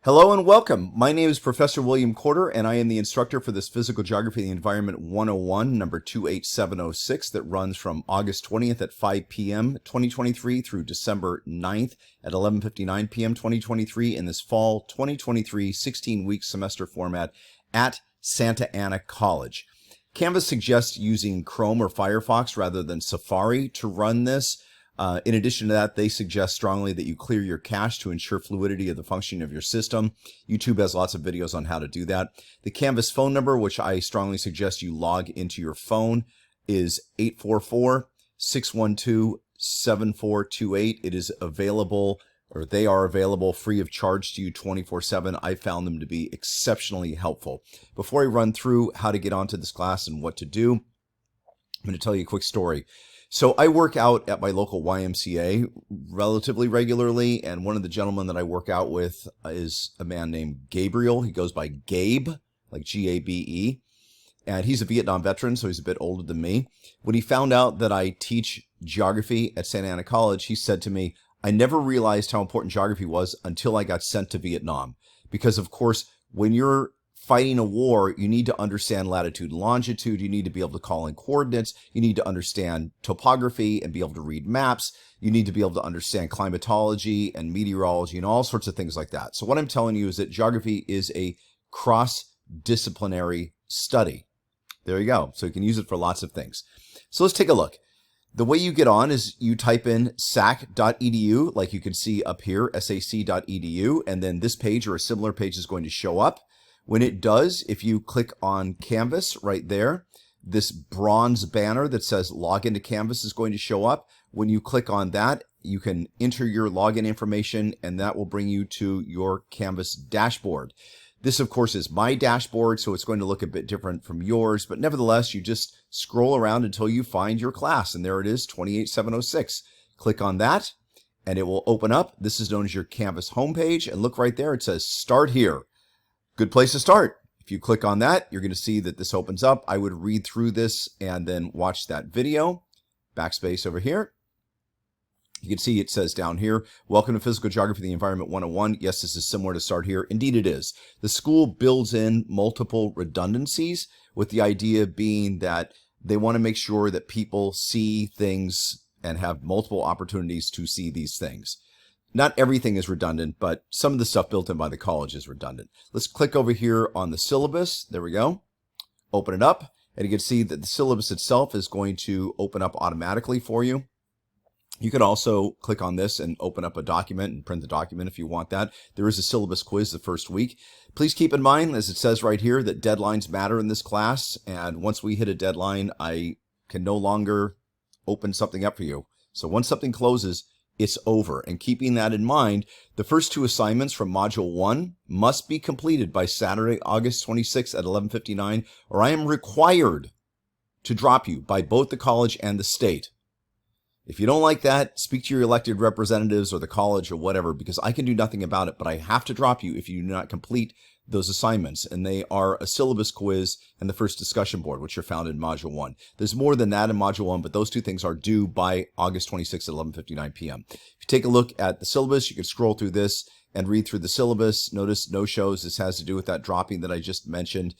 Hello and welcome. My name is Professor William Corder, and I am the instructor for this Physical Geography of the Environment 101, number 28706, that runs from August 20th at 5 p.m. 2023 through December 9th at 11:59 p.m. 2023 in this fall 2023 16-week semester format at Santa Ana College. Canvas suggests using Chrome or Firefox rather than Safari to run this. In addition to that, they suggest strongly that you clear your cache to ensure fluidity of the functioning of your system. YouTube has lots of videos on how to do that. The Canvas phone number, which I strongly suggest you log into your phone, is 844-612-7428. It is available, or they are available free of charge to you 24/7. I found them to be exceptionally helpful. Before I run through how to get onto this class and what to do, I'm going to tell you a quick story. So I work out at my local YMCA relatively regularly, and one of the gentlemen that I work out with is a man named Gabriel. He goes by Gabe, like G-A-B-E, and he's a Vietnam veteran, so he's a bit older than me. When he found out that I teach geography at Santa Ana College, he said to me, "I never realized how important geography was until I got sent to Vietnam." Because, of course, when you're fighting a war, you need to understand latitude and longitude. You need to be able to call in coordinates. You need to understand topography and be able to read maps. You need to be able to understand climatology and meteorology and all sorts of things like that. So what I'm telling you is that geography is a cross-disciplinary study. There you go. So you can use it for lots of things. So let's take a look. The way you get on is you type in sac.edu, like you can see up here, sac.edu, and then this page or a similar page is going to show up. When it does, if you click on Canvas right there, this bronze banner that says Login to Canvas is going to show up. When you click on that, you can enter your login information, and that will bring you to your Canvas dashboard. This, of course, is my dashboard, so it's going to look a bit different from yours, but nevertheless, you just scroll around until you find your class, and there it is, 28706. Click on that, and it will open up. This is known as your Canvas homepage, and look right there, it says Start Here. Good place to start. If you click on that, you're going to see that this opens up. I would read through this and then watch that video. Backspace over here. You can see it says down here, "Welcome to Physical Geography of the Environment 101. Yes, this is similar to Start Here. Indeed it is. The school builds in multiple redundancies with the idea being that they want to make sure that people see things and have multiple opportunities to see these things. Not everything is redundant, but some of the stuff built in by the college is redundant. Let's click over here on the syllabus. There we go. Open it up, and you can see that the syllabus itself is going to open up automatically for you. You can also click on this and open up a document and print the document if you want that. There is a syllabus quiz the first week. Please keep in mind, as it says right here, that deadlines matter in this class, and once we hit a deadline, I can no longer open something up for you. So once something closes, it's over. And keeping that in mind, the first two assignments from Module 1 must be completed by Saturday, August 26th at 11:59, or I am required to drop you by both the college and the state. If you don't like that, speak to your elected representatives or the college or whatever, because I can do nothing about it, but I have to drop you if you do not complete those assignments. And they are a syllabus quiz and the first discussion board, which are found in Module 1. There's more than that in Module 1, but those two things are due by August 26th at 11:59 p.m. If you take a look at the syllabus, you can scroll through this and read through the syllabus. Notice no shows. This has to do with that dropping that I just mentioned.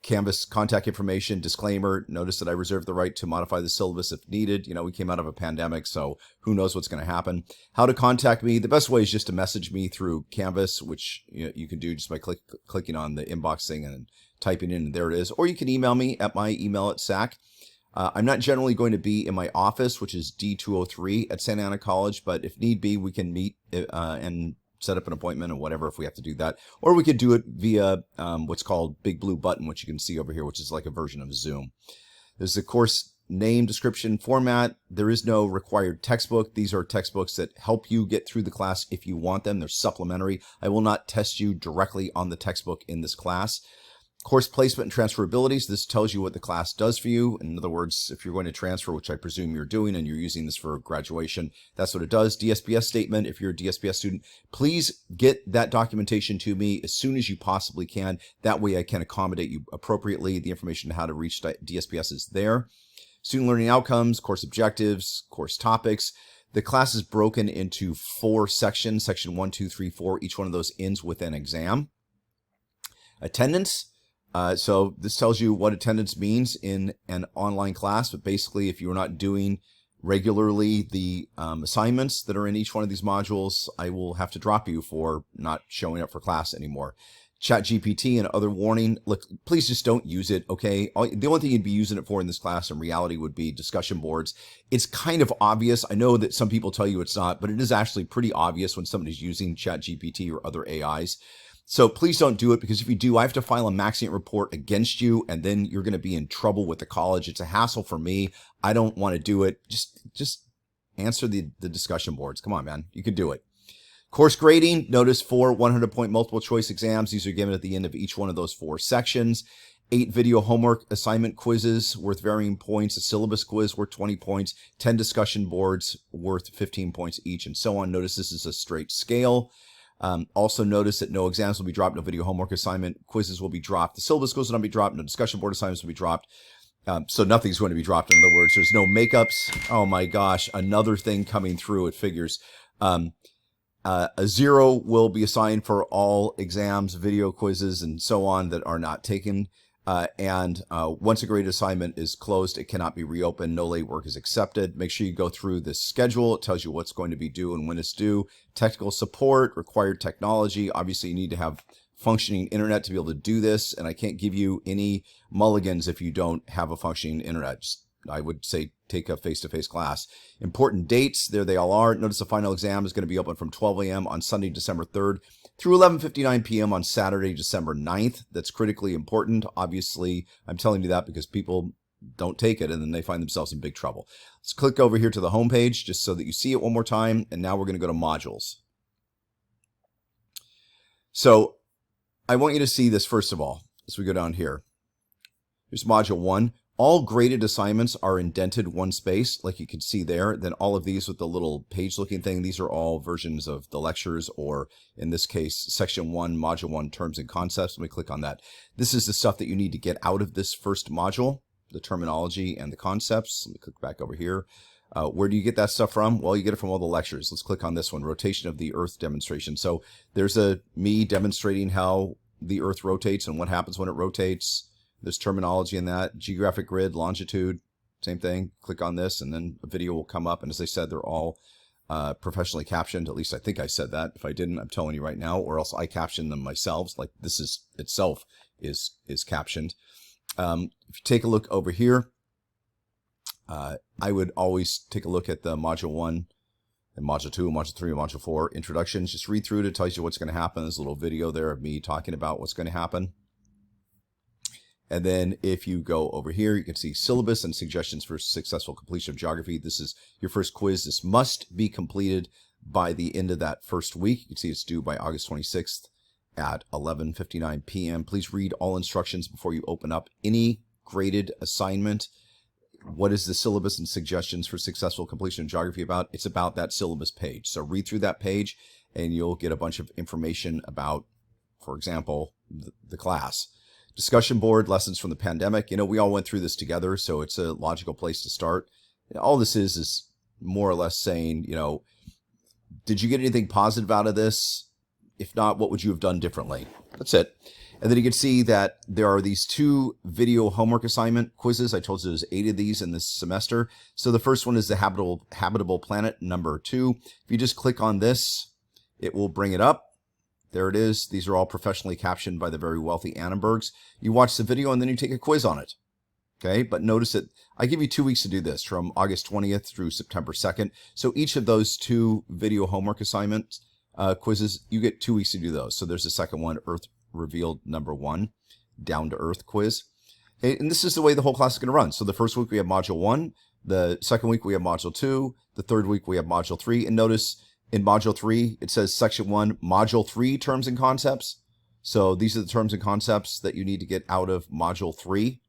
Canvas contact information, disclaimer. Notice that I reserve the right to modify the syllabus if needed. You know, we came out of a pandemic, so who knows what's going to happen. How to contact me. The best way is just to message me through Canvas, which you can do just by clicking on the inbox thing and typing in, and there it is. Or you can email me at my email at SAC. I'm not generally going to be in my office, which is D203 at Santa Ana College, but if need be, we can meet and set up an appointment or whatever if we have to do that. Or we could do it via what's called Big Blue Button, which you can see over here, which is like a version of Zoom. There's the course name, description, format. There is no required textbook. These are textbooks that help you get through the class if you want them. They're supplementary. I will not test you directly on the textbook in this class. Course placement and transferability. So this tells you what the class does for you. In other words, if you're going to transfer, which I presume you're doing, and you're using this for graduation, that's what it does. DSPS statement. If you're a DSPS student, please get that documentation to me as soon as you possibly can. That way I can accommodate you appropriately. The information on how to reach DSPS is there. Student learning outcomes, course objectives, course topics. The class is broken into 4 sections, section 1, 2, 3, 4. Each one of those ends with an exam. Attendance. So this tells you what attendance means in an online class, but basically if you're not doing regularly the assignments that are in each one of these modules, I will have to drop you for not showing up for class anymore. ChatGPT and other warning, look, please just don't use it, okay? The only thing you'd be using it for in this class in reality would be discussion boards. It's kind of obvious. I know that some people tell you it's not, but it is actually pretty obvious when somebody's using ChatGPT or other AIs. So please don't do it, because if you do, I have to file a Maxient report against you, and then you're going to be in trouble with the college. It's a hassle for me. I don't want to do it. Just answer the discussion boards. Come on, man. You can do it. Course grading, notice 4 100-point multiple choice exams. These are given at the end of each one of those 4 sections. 8 video homework assignment quizzes worth varying points. A syllabus quiz worth 20 points. 10 discussion boards worth 15 points each, and so on. Notice this is a straight scale. Also notice that no exams will be dropped, no video homework assignment quizzes will be dropped. The syllabus quiz will not be dropped, no discussion board assignments will be dropped. So nothing's going to be dropped. In other words, there's no makeups. Oh my gosh, another thing coming through. It figures. A 0 will be assigned for all exams, video quizzes, and so on that are not taken. Once a graded assignment is closed, it cannot be reopened. No late work is accepted. Make sure you go through this schedule. It tells you what's going to be due and when it's due. Technical support, required technology. Obviously, you need to have functioning internet to be able to do this, and I can't give you any mulligans if you don't have a functioning internet. I would say take a face-to-face class. Important dates, there they all are. Notice the final exam is going to be open from 12 a.m. on Sunday, December 3rd through 11:59 p.m. on Saturday, December 9th. That's critically important. Obviously, I'm telling you that because people don't take it and then they find themselves in big trouble. Let's click over here to the home page just so that you see it one more time. And now we're going to go to modules. So I want you to see this first of all as we go down here. Here's module 1. All graded assignments are indented one space, like you can see there. Then all of these with the little page-looking thing, these are all versions of the lectures, or in this case, section 1, module 1, terms and concepts. Let me click on that. This is the stuff that you need to get out of this first module, the terminology and the concepts. Let me click back over here. Where do you get that stuff from? Well, you get it from all the lectures. Let's click on this one, rotation of the Earth demonstration. So there's me demonstrating how the Earth rotates and what happens when it rotates. There's terminology in that. Geographic grid, longitude, same thing. Click on this and then a video will come up. And as I said, they're all professionally captioned. At least I think I said that. If I didn't, I'm telling you right now, or else I captioned them myself. Like this is itself is captioned. If you take a look over here, I would always take a look at the module 1 and module 2, and module 3, and module 4 introductions. Just read through it. It tells you what's going to happen. There's a little video there of me talking about what's going to happen. And then if you go over here, you can see syllabus and suggestions for successful completion of geography. This is your first quiz. This must be completed by the end of that first week. You can see it's due by August 26th at 11:59 p.m. Please read all instructions before you open up any graded assignment. What is the syllabus and suggestions for successful completion of geography about? It's about that syllabus page. So read through that page and you'll get a bunch of information about, for example, the class. Discussion board, lessons from the pandemic. You know, we all went through this together, so it's a logical place to start. All this is more or less saying, you know, did you get anything positive out of this? If not, what would you have done differently? That's it. And then you can see that there are these 2 video homework assignment quizzes. I told you there's 8 of these in this semester. So the first one is the habitable planet number 2. If you just click on this, it will bring it up. There it is. These are all professionally captioned by the very wealthy Annenbergs. You watch the video and then you take a quiz on it. Okay, but notice that I give you 2 weeks to do this, from August 20th through September 2nd. So each of those 2 video homework assignment quizzes, you get 2 weeks to do those. So there's the second one, Earth Revealed number 1, Down to Earth quiz. Okay, and this is the way the whole class is going to run. So the first week we have module 1, the second week we have module 2, the third week we have module 3, and notice in module 3, it says section 1, module 3, terms and concepts. So these are the terms and concepts that you need to get out of module 3.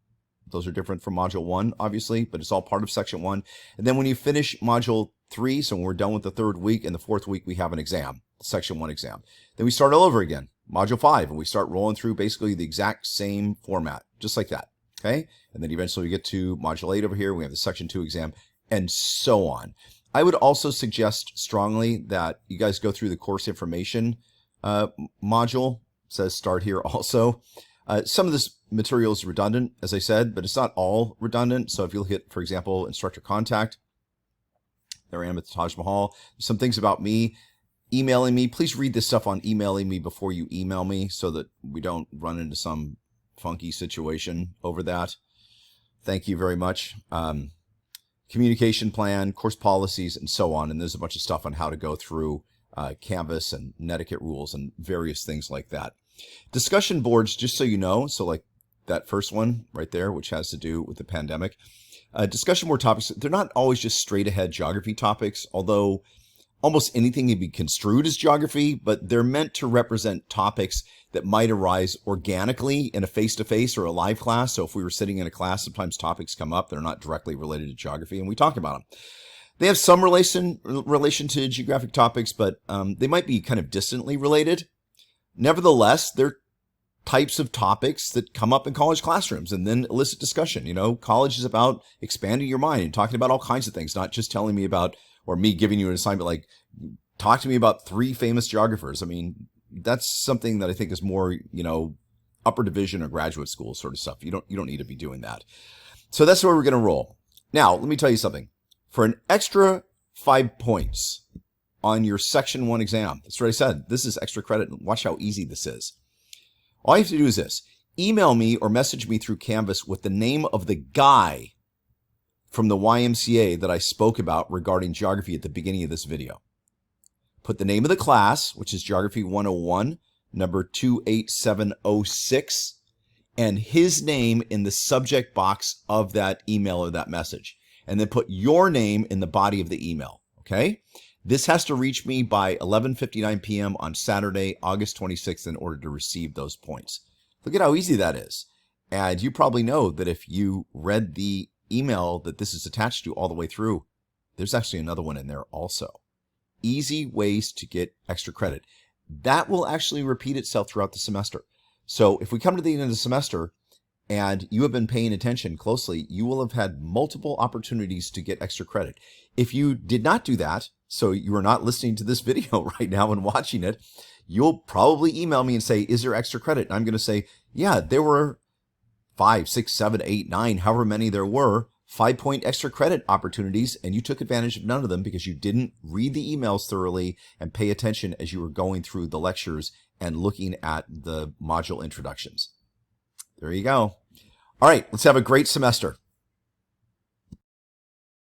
Those are different from module 1, obviously, but it's all part of section 1. And then when you finish module 3, so when we're done with the third week, and the fourth week, we have an exam, section 1 exam. Then we start all over again, module 5, and we start rolling through basically the exact same format, just like that, okay? And then eventually we get to module 8 over here, we have the section 2 exam, and so on. I would also suggest strongly that you guys go through the course information module. It says start here also. Some of this material is redundant, as I said, but it's not all redundant. So if you look at, for example, instructor contact, there I am at the Taj Mahal. Some things about me, emailing me. Please read this stuff on emailing me before you email me so that we don't run into some funky situation over that. Thank you very much. Communication plan, course policies, and so on. And there's a bunch of stuff on how to go through Canvas and netiquette rules and various things like that. Discussion boards, just so you know, so like that first one right there, which has to do with the pandemic. Discussion board topics, they're not always just straight ahead geography topics, although almost anything can be construed as geography, but they're meant to represent topics that might arise organically in a face-to-face or a live class. So if we were sitting in a class, sometimes topics come up that are not directly related to geography, and we talk about them. They have some relation to geographic topics, but they might be kind of distantly related. Nevertheless, they're types of topics that come up in college classrooms and then elicit discussion. You know, college is about expanding your mind and talking about all kinds of things, not just telling me about, or me giving you an assignment like, talk to me about 3 famous geographers. I mean, that's something that I think is more, you know, upper division or graduate school sort of stuff. You don't need to be doing that. So that's where we're going to roll. Now, let me tell you something. For an extra 5 points on your section 1 exam, that's what I said. This is extra credit. Watch how easy this is. All you have to do is this. Email me or message me through Canvas with the name of the guy from the YMCA that I spoke about regarding geography at the beginning of this video. Put the name of the class, which is Geography 101, number 28706, and his name in the subject box of that email or that message. And then put your name in the body of the email, okay? This has to reach me by 11:59 p.m. on Saturday, August 26th in order to receive those points. Look at how easy that is. And you probably know that if you read the email that this is attached to all the way through, there's actually another one in there also. Easy ways to get extra credit. That will actually repeat itself throughout the semester. So if we come to the end of the semester and you have been paying attention closely, you will have had multiple opportunities to get extra credit. If you did not do that, so you are not listening to this video right now and watching it, you'll probably email me and say, is there extra credit? And I'm going to say, yeah, there were 5, 6, 7, 8, 9, however many there were, 5-point extra credit opportunities, and you took advantage of none of them because you didn't read the emails thoroughly and pay attention as you were going through the lectures and looking at the module introductions. There you go. All right, let's have a great semester.